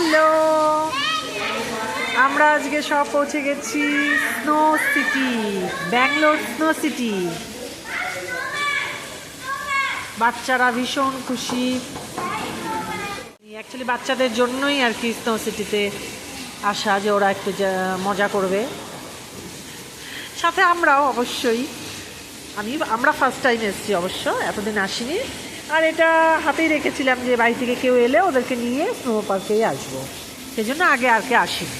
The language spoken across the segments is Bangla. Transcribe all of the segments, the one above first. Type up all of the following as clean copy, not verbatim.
হ্যালো, আমরা আজকে সব পৌঁছে গেছি snow city, Bangalore snow city. বাচ্চারা ভীষণ খুশি। অ্যাকচুয়ালি বাচ্চাদের জন্যই আর কি স্নো সিটিতে আসা, যে ওরা একটু মজা করবে। সাথে আমরাও অবশ্যই, আমরা ফার্স্ট টাইম এসেছি, অবশ্য এতদিন আসিনি। আর এটা হাতেই রেখেছিলাম যে বাড়ি থেকে কেউ এলে ওদেরকে নিয়ে স্নো পার্কেই আসবো, সেই জন্য আগে আর কে আসিনি।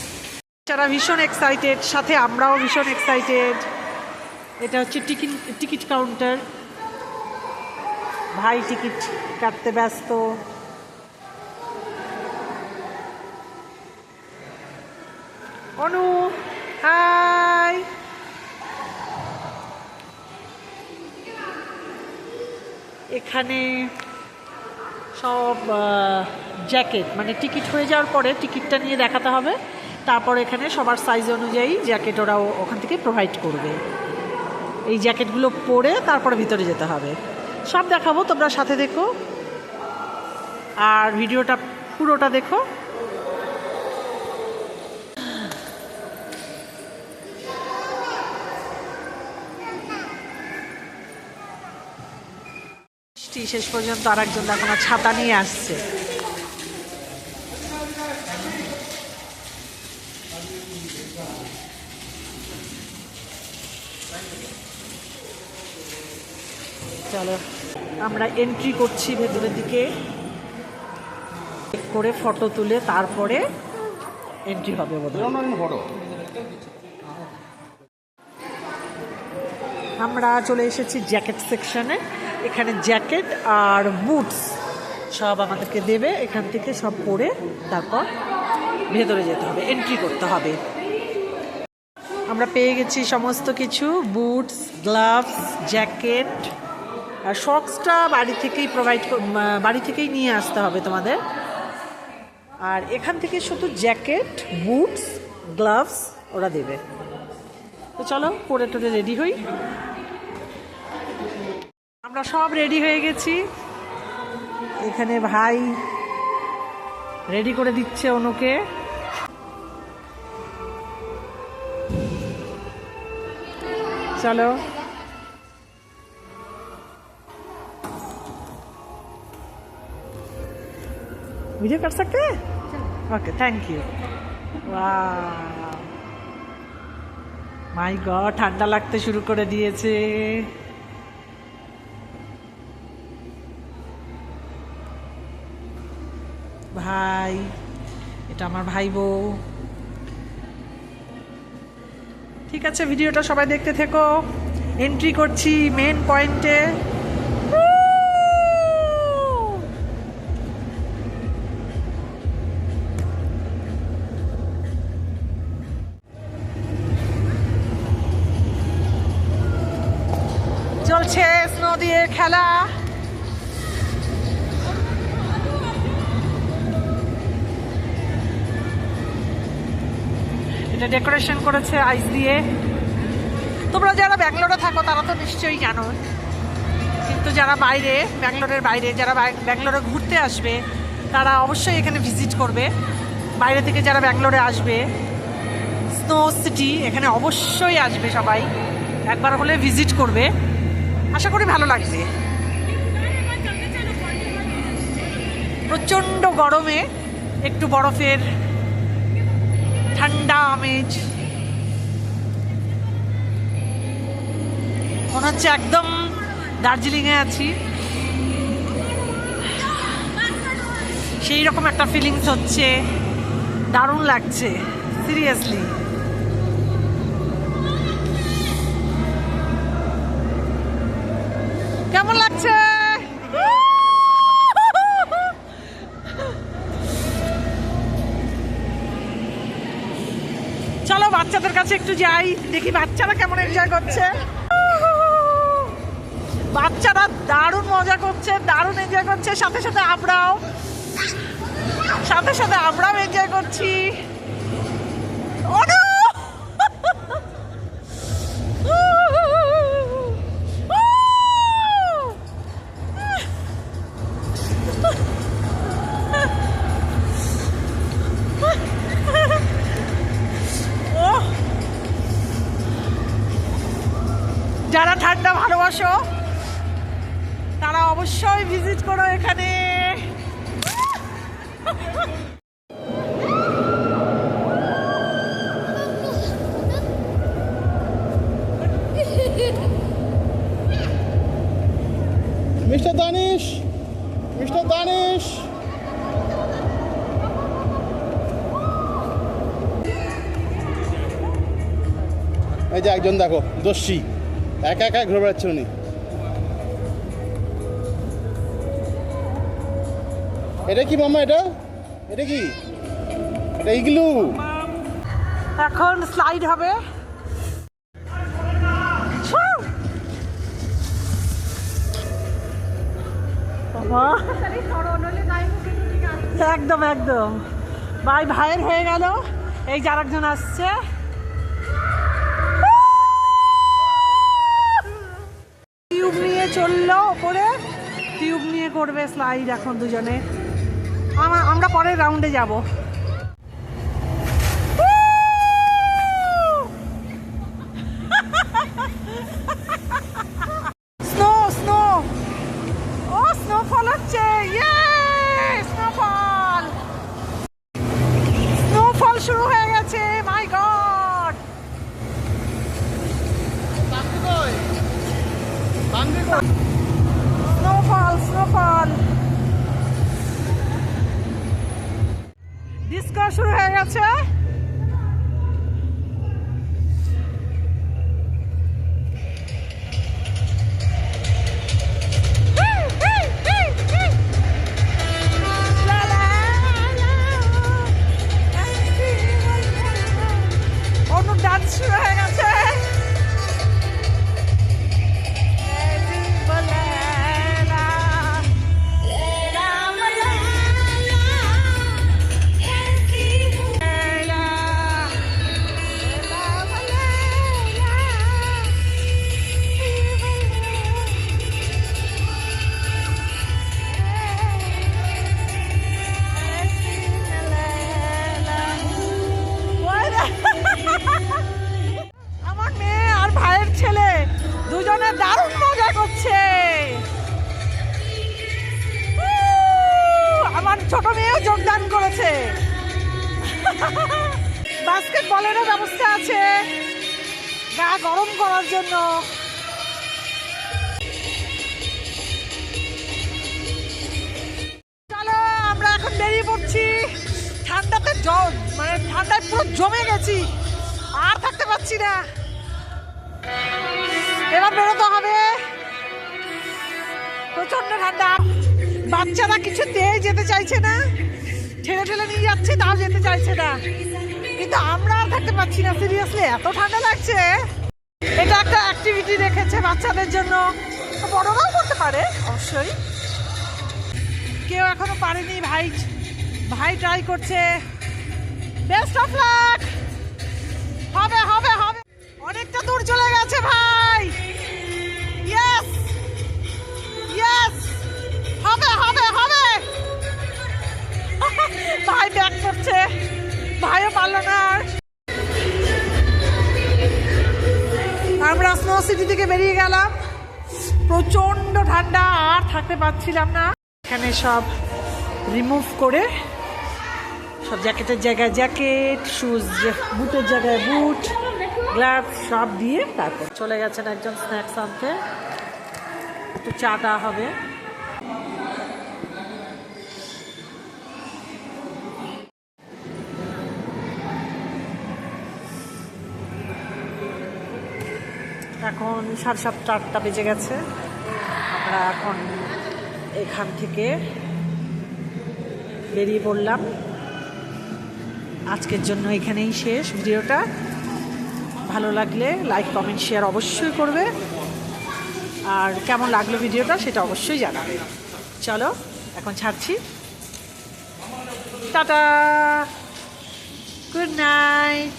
বাচ্চারা ভীষণ এক্সাইটেড, সাথে আমরাও ভীষণ এক্সাইটেড। এটা হচ্ছে টিকিট কাউন্টার। ভাই টিকিট কাটতে ব্যস্ত। অনু, হাই। এখানে সব জ্যাকেট, মানে টিকিট হয়ে যাওয়ার পরে টিকিটটা নিয়ে দেখাতে হবে, তারপর এখানে সবার সাইজ অনুযায়ী জ্যাকেট ওরা ওখান থেকে প্রোভাইড করবে। এই জ্যাকেটগুলো পরে তারপরে ভিতরে যেতে হবে। সব দেখাবো, তোমরা সাথে দেখো আর ভিডিওটা পুরোটা দেখো। শেষ পর্যন্ত আর একজন দেখো না ছাতা নিয়ে আসছে। চলো আমরা এন্ট্রি করছি ভেতরের দিকে, করে ফটো তুলে তারপরে এন্ট্রি হবে বোধহয়। আমরা চলে এসেছি জ্যাকেট সেকশনে। এখানে জ্যাকেট আর বুটস সব আমাদেরকে দেবে, এখান থেকে সব পরে তারপর ভেতরে যেতে হবে, এন্ট্রি করতে হবে। আমরা পেয়ে গেছি সমস্ত কিছু, বুটস, গ্লাভস, জ্যাকেট আর শক্সটা বাড়ি থেকেই বাড়ি থেকেই নিয়ে আসতে হবে তোমাদের। আর এখান থেকে শুধু জ্যাকেট, বুটস, গ্লাভস ওরা দেবে। তো চলো পরে টোরে রেডি হই। আমরা সব রেডি হয়ে গেছি। এখানে ভাই রেডি করে দিচ্ছে অনুকে। চলো वीडियो कर सकते हैं? Okay, thank you. वाह, माय गॉड, ঠান্ডা লাগতে শুরু করে দিয়েছে। ভাই, এটা আমার ভাই বউ। ঠিক আছে, ভিডিওটা সবাই দেখতে থেকো। এন্ট্রি করছি মেন পয়েন্টে। চলছে স্নো দিয়ে খেলা। এটা ডেকোরেশন করেছে আইস দিয়ে। তোমরা যারা ব্যাঙ্গালোরে থাকো তারা তো নিশ্চয়ই জানো, কিন্তু যারা বাইরে, ব্যাঙ্গালোরের বাইরে যারা ব্যাঙ্গালোরে ঘুরতে আসবে তারা অবশ্যই এখানে ভিজিট করবে। বাইরে থেকে যারা ব্যাঙ্গালোরে আসবে, স্নো সিটি এখানে অবশ্যই আসবে, সবাই একবার হলে ভিজিট করবে। আশা করি ভালো লাগবে। প্রচণ্ড গরমে একটু বরফের ঠান্ডা আমেজ, মনে হচ্ছে একদম দার্জিলিংয়ে আছি, সেই রকম একটা ফিলিংস হচ্ছে। দারুণ লাগছে সিরিয়াসলি। কেমন লাগছে? চলো বাচ্চাদের কাছে একটু যাই, দেখি বাচ্চারা কেমন এনজয় করছে। বাচ্চারা দারুণ মজা করছে, দারুণ এনজয় করছে। সাথে সাথে আমরাও এনজয় করছি। অবশ্যই ভিজিট করো এখানে। মিস্টার দানিশ, মিস্টার দানিশ, এই যে একজন দেখো দস্যি একা একা ঘুরে বেড়াচ্ছে উনি। এটা কি মামা? এটা এটা কি? এটা ইগলু। এখন স্লাইড হবে। একদম একদম ভাই ভাইয়ের হয়ে গেল। এই যে আরেকজন আসছে। টিউব নিয়ে চললো ওপরে, টিউব নিয়ে করবে স্লাইড এখন দুজনে। আমরা পরের রাউন্ডে যাব। স্নো স্নো, ও স্নোফল হচ্ছে, স্নোফল স্নোফল শুরু হয়ে গেছে। মাই গড, স্নোফল স্নোফল, ডিস্কো শুরু হয়ে গেছে। ডান্স শুরু হয়ে গেছে। আমার মেয়ে আর ভাইয়ের ছেলে দুজনে দারুণ মজা করছে। আমার ছোট মেয়েও যোগদান করেছে। বাস্কেটবলেরও ব্যবস্থা আছে গা গরম করার জন্য। চলো আমরা এখন বেরিয়ে পড়ছি। ঠান্ডাতে মানে ঠান্ডায় পুরো জমে গেছি, আর থাকতে পারছি না। এবার বেরোতে হবে, প্রচন্ড ঠান্ডা। বাচ্চারা কিছুতেই যেতে চাইছে না, ঠেলে ঠেলে নিয়ে যাচ্ছে তাও যেতে চাইছে না। কিন্তু আমরা আর থাকতে পারছি না, সিরিয়াসলি এত ঠান্ডা লাগছে। এটা একটা অ্যাক্টিভিটি রেখেছে বাচ্চাদের জন্য, বড়রাও করতে পারে অবশ্যই। কেউ এখনো পারেনি, ভাই ট্রাই করছে। Best of luck. হবে হবে হবে, অনেকটা দূর চলে গেছে ভাই। ইয়েস ইয়েস, হবে হবে হবে। ভাই ব্যাক করছে, ভাইও পারলো না। আমরা স্নো সিটি থেকে বেরিয়ে গেলাম, প্রচন্ড ঠান্ডা, আর থাকতে পারছিলাম না। এখানে সব রিমুভ করে সব জ্যাকেটের জায়গায় জ্যাকেট, শুজ বুটের জায়গায় বুট, গ্লাভস সব দিয়ে তারপর চলে গেছেন একজন স্ন্যাক্স আনতে। একটু চাটা হবে। এখন 7:30 বেজে গেছে। আমরা এখন এখান থেকে বেরিয়ে পড়লাম। আজকের জন্য এখানেই শেষ ভিডিওটা। ভালো লাগলে লাইক কমেন্ট শেয়ার অবশ্যই করবে, আর কেমন লাগলো ভিডিওটা সেটা অবশ্যই জানাবে। চলো এখন ছাড়ছি, টাটা, গুড নাইট।